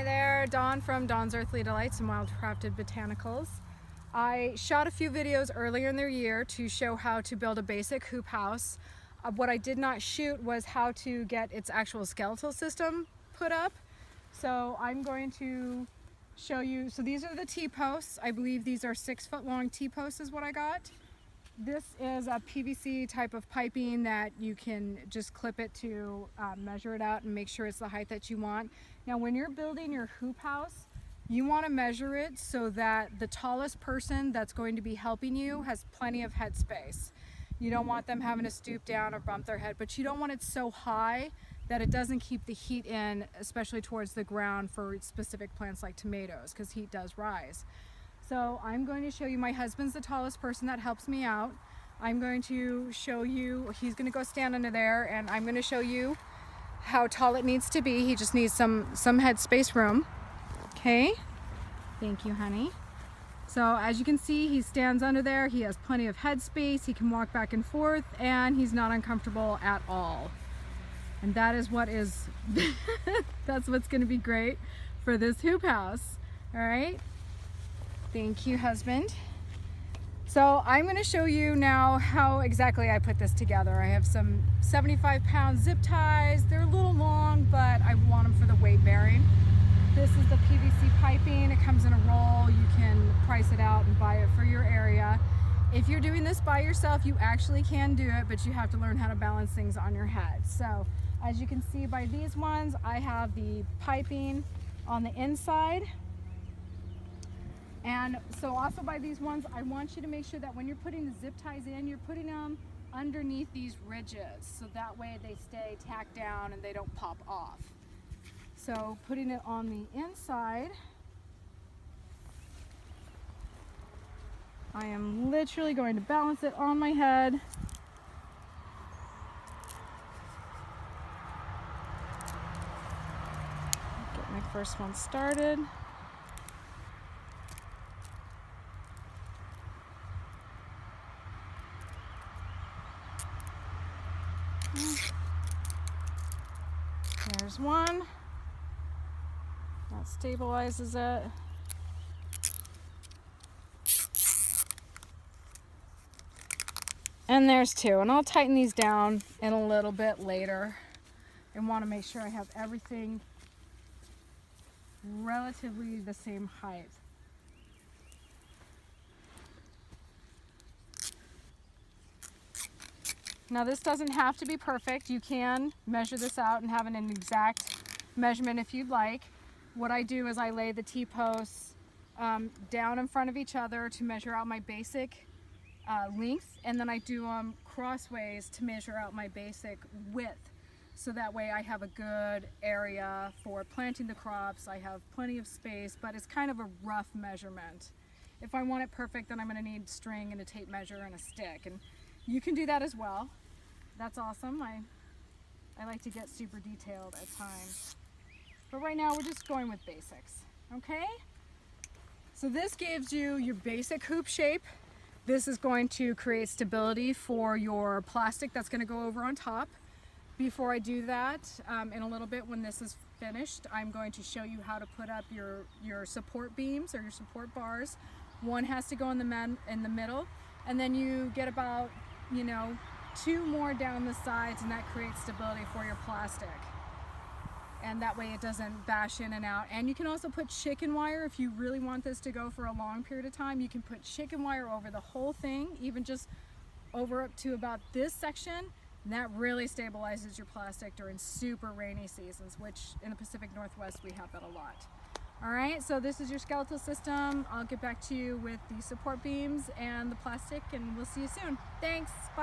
Hi there, Dawn from Dawn's Earthly Delights and Wildcrafted Botanicals. I shot a few videos earlier in the year to show how to build a basic hoop house. What I did not shoot was how to get its actual skeletal system put up. So I'm going to show you, so these are the T-posts. I believe these are 6-foot long T-posts is what I got. This is a PVC type of piping that you can just clip it to measure it out and make sure it's the height that you want. Now when you're building your hoop house, you want to measure it so that the tallest person that's going to be helping you has plenty of head space. You don't want them having to stoop down or bump their head, but you don't want it so high that it doesn't keep the heat in, especially towards the ground for specific plants like tomatoes, because heat does rise. So I'm going to show you, my husband's the tallest person that helps me out. I'm going to show you, he's going to go stand under there, and I'm going to show you how tall it needs to be. He just needs some head space room. Okay, thank you, honey. So as you can see, he stands under there. He has plenty of head space. He can walk back and forth, and he's not uncomfortable at all. And that is what is, that's what's going to be great for this hoop house. All right. Thank you, husband. So I'm going to show you now how exactly I put this together. I have some 75-pound zip ties. They're a little long, but I want them for the weight bearing. This is the PVC piping. It comes in a roll. You can price it out and buy it for your area. If you're doing this by yourself, you actually can do it, but you have to learn how to balance things on your head. So as you can see by these ones, I have the piping on the inside. And so also by these ones, I want you to make sure that when you're putting the zip ties in, you're putting them underneath these ridges, so that way they stay tacked down and they don't pop off. So putting it on the inside, I am literally going to balance it on my head. Get my first one started. There's one. That stabilizes it. And there's two. And I'll tighten these down in a little bit later. I want to make sure I have everything relatively the same height. Now this doesn't have to be perfect. You can measure this out and have an exact measurement if you'd like. What I do is I lay the T-posts down in front of each other to measure out my basic length, and then I do them crossways to measure out my basic width. So that way I have a good area for planting the crops. I have plenty of space, but it's kind of a rough measurement. If I want it perfect, then I'm going to need string and a tape measure and a stick, and you can do that as well. That's awesome. I like to get super detailed at times. But right now we're just going with basics, okay? So this gives you your basic hoop shape. This is going to create stability for your plastic that's going to go over on top. Before I do that, in a little bit when this is finished, I'm going to show you how to put up your support beams or your support bars. One has to go in the middle, and then you get about, 2 more down the sides, and that creates stability for your plastic. And that way it doesn't bash in and out. And you can also put chicken wire if you really want this to go for a long period of time. You can put chicken wire over the whole thing, even just over up to about this section. And that really stabilizes your plastic during super rainy seasons, which in the Pacific Northwest we have that a lot. All right, so this is your skeletal system. I'll get back to you with the support beams and the plastic, and we'll see you soon. Thanks, bye.